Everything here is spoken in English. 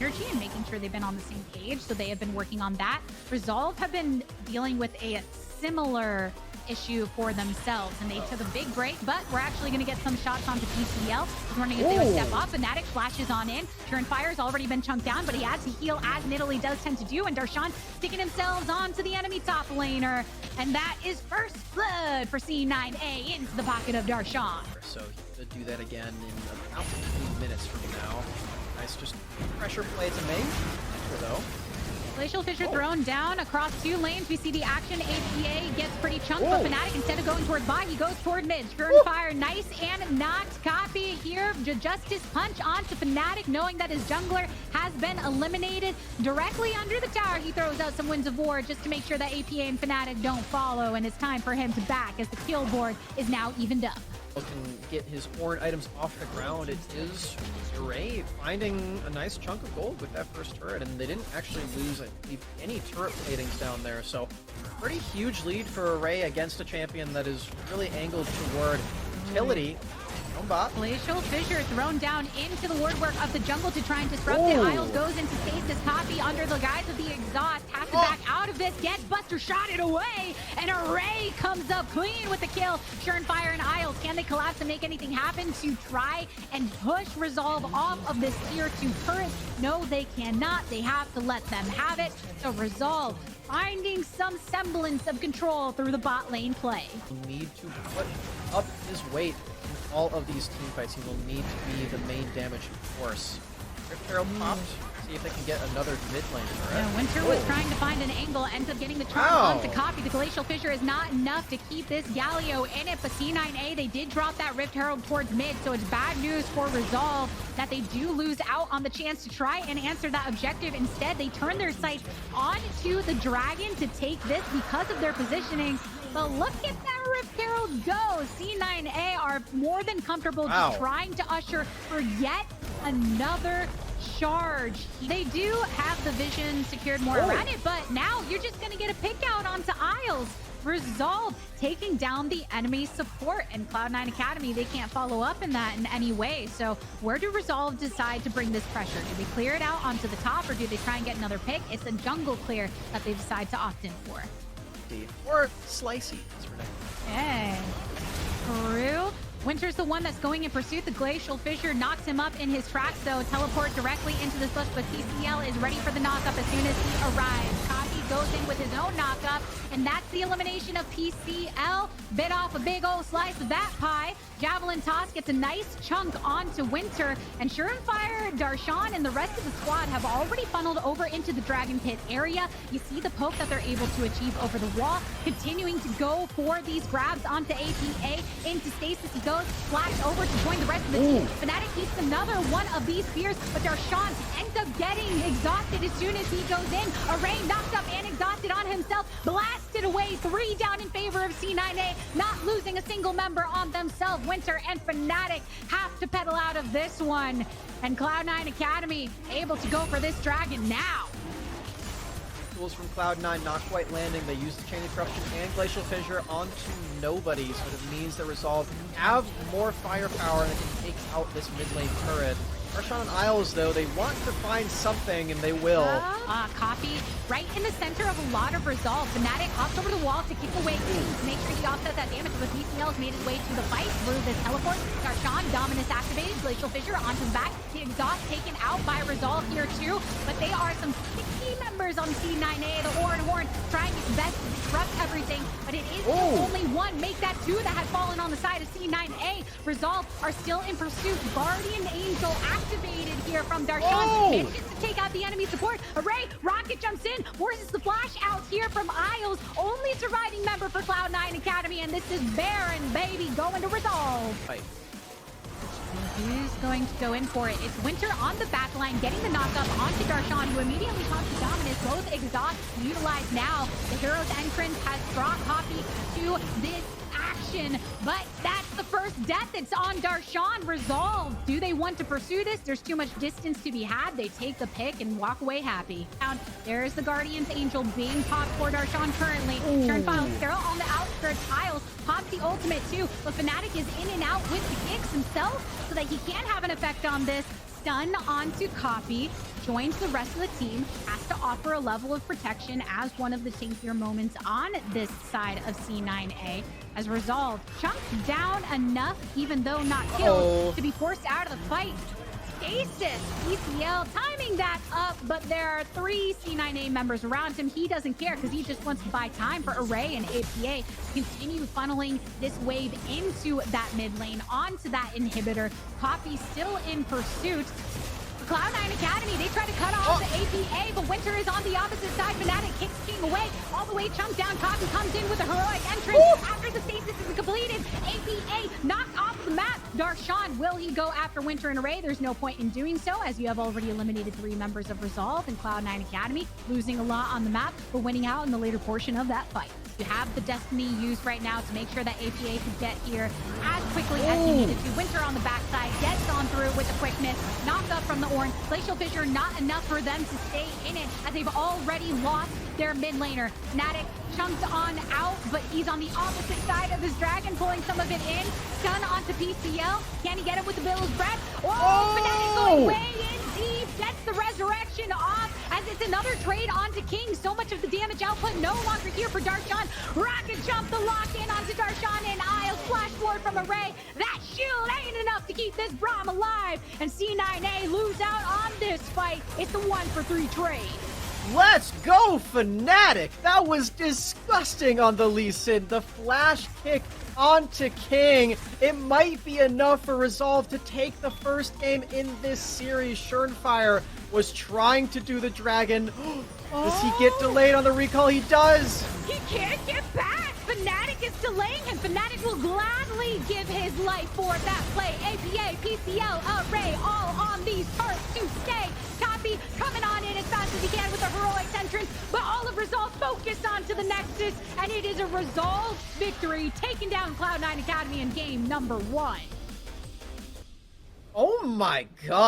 energy and making sure they've been on the same page. So they have been working on that. Resolve have been dealing with a similar issue for themselves, and they took a big break, but we're actually going to get some shots onto PCL. He's wondering if they would step up. Fnatic flashes on in. Fire's already been chunked down, but he has to heal, as Nidalee does tend to do, and Darshan sticking themselves onto the enemy top laner, and that is first blood for C9A into the pocket of Darshan. So he could do that again in about 15 minutes from now. Nice just pressure play to make, though. Glacial Fissure thrown down across 2 lanes. We see the action. APA gets pretty chunked, but Fnatic, instead of going toward bot, he goes toward mid. Fire, nice and knocked. Copy here. Justice punch onto Fnatic, knowing that his jungler has been eliminated. Directly under the tower, he throws out some Winds of War just to make sure that APA and Fnatic don't follow, and it's time for him to back as the kill board is now evened up. Can get his horn items off the ground. It is Array finding a nice chunk of gold with that first turret, and they didn't actually lose any turret platings down there, so pretty huge lead for Array against a champion that is really angled toward utility. Glacial Fissure thrown down into the wardwork of the jungle to try and disrupt it. Isles goes into stasis. Copy under the guise of the exhaust. Has to back out of this. Gets Buster shotted away. And Array comes up clean with the kill. Fire and Isles, can they collapse and make anything happen to try and push Resolve off of this tier 2 turret? No, they cannot. They have to let them have it. So Resolve finding some semblance of control through the bot lane play. Need to put up his weight in all of these team fights. He will need to be the main damage force. Rift Herald popped. See if they can get another mid lane. Yeah, Winter was trying to find an angle, ends up getting the charm on to Copy. The Glacial Fissure is not enough to keep this Galio in it, but C9A, they did drop that Rift Herald towards mid, so it's bad news for Resolve that they do lose out on the chance to try and answer that objective. Instead, they turn their sights onto the Dragon to take this because of their positioning. But look at that Rift Herald go. C9A are more than comfortable just trying to usher for yet another charge. They do have the vision secured more around it, but now you're just going to get a pick out onto Isles. Resolve taking down the enemy support, and Cloud9 Academy, they can't follow up in that in any way. So where do Resolve decide to bring this pressure? Do they clear it out onto the top, or do they try and get another pick? It's a jungle clear that they decide to opt in for. Or Slicey. Hey. True. Winter's the one that's going in pursuit. The Glacial Fissure knocks him up in his tracks, though. Teleport directly into this bush, but PCL is ready for the knockup as soon as he arrives. Copy goes in with his own knockup, and that's the elimination of PCL. Bit off a big old slice of that pie. Javelin Toss gets a nice chunk onto Winter, and Fire, Darshan, and the rest of the squad have already funneled over into the Dragon Pit area. You see the poke that they're able to achieve over the wall, continuing to go for these grabs onto APA. Into stasis he goes, flash over to join the rest of the team. Fnatic keeps another one of these spears, but Darshan ends up getting exhausted as soon as he goes in. Array knocked up and exhausted on himself, blasted away. 3 down in favor of C9A, not losing a single member on themselves. Winter and Fnatic have to pedal out of this one, and Cloud9 Academy able to go for this Dragon now. Tools from Cloud9 not quite landing. They use the Chain Interruption and Glacial Fissure onto nobody, so it means that Resolve have more firepower and they can take out this mid lane turret. Darshan and Isles, though, they want to find something, and they will. Copy right in the center of a lot of Resolve. Fnatic hops over the wall to kick away to make sure he offsets that damage, but PCL has made his way to the fight through this teleport. Darshan, Dominus activated, Glacial Fissure onto the back. The exhaust taken out by Resolve here, too, but they are some sticky members on C9A. The Horn trying his best to disrupt everything, but it is only one. Make that 2 that had fallen on the side of C9A. Resolve are still in pursuit. Guardian Angel activated here from Darshan. Manages to take out the enemy support. Array, Rocket jumps in, forces the flash out here from Isles. Only surviving member for Cloud9 Academy, and this is Baron, baby, going to Resolve. He's going to go in for it. It's Winter on the back line, getting the knockup onto Darshan, who immediately pops the Dominus. Both exhausts utilized now. The hero's entrance has brought Copy to this action, but that's the first death. It's on Darshan. Resolve, do they want to pursue this? There's too much distance to be had. They take the pick and walk away happy. There's the Guardian's Angel being popped for Darshan currently. Turnfile Scarrow on the outskirts. Isles pops the ultimate too, but Fnatic is in and out with the kicks himself so that he can have an effect on this. Stun onto Copy. joins the rest of the team, has to offer a level of protection as one of the tankier moments on this side of C9A. As Resolve chunked down enough, even though not killed, to be forced out of the fight. Stasis, PCL timing that up, but there are 3 C9A members around him. He doesn't care because he just wants to buy time for Array and APA to continue funneling this wave into that mid lane, onto that inhibitor. Coffee still in pursuit. Cloud9 Academy, they try to cut off the APA, but Winter is on the opposite side. Fnatic kicks King away, all the way chunked down. Coffee comes in with a heroic entrance. After the stasis is completed, APA knocked off the map. Darshan, will he go after Winter and Array? There's no point in doing so, as you have already eliminated 3 members of Resolve and Cloud9 Academy, losing a lot on the map, but winning out in the later portion of that fight. You have the Destiny used right now to make sure that APA could get here as quickly as he needed to. Winter on the backside, gets on through with the quickness, knocked up from the Ornn. Glacial Fissure, not enough for them to stay in it, as they've already lost their mid laner. Fnatic chunked on out, but he's on the opposite side of his dragon, pulling some of it in. Stun onto PCL. Can he get it with the Bill's breath? Fnatic going way in deep. Gets the resurrection off, as it's another trade onto King. So much of the damage output no longer here for Darshan. Rocket jump, the lock in onto Darshan and Isles. Flash forward from Array. That shield ain't enough to keep this Braum alive. And C9A lose out on this fight. It's the 1-for-3 trade. Let's go, Fnatic! That was disgusting on the Lee Sin. The flash kick onto King. It might be enough for Resolve to take the first game in this series. Schernfire was trying to do the dragon. Does he get delayed on the recall? He does! He can't get back! Fnatic is delaying him. Fnatic will gladly give his life for that play. APA, PCL, Array, all on these turrets to stay. Copy coming on in as fast as he can with a heroic entrance, but all of Resolve focused onto the Nexus, and it is a Resolve victory, taking down Cloud9 Academy in game number 1. Oh my god.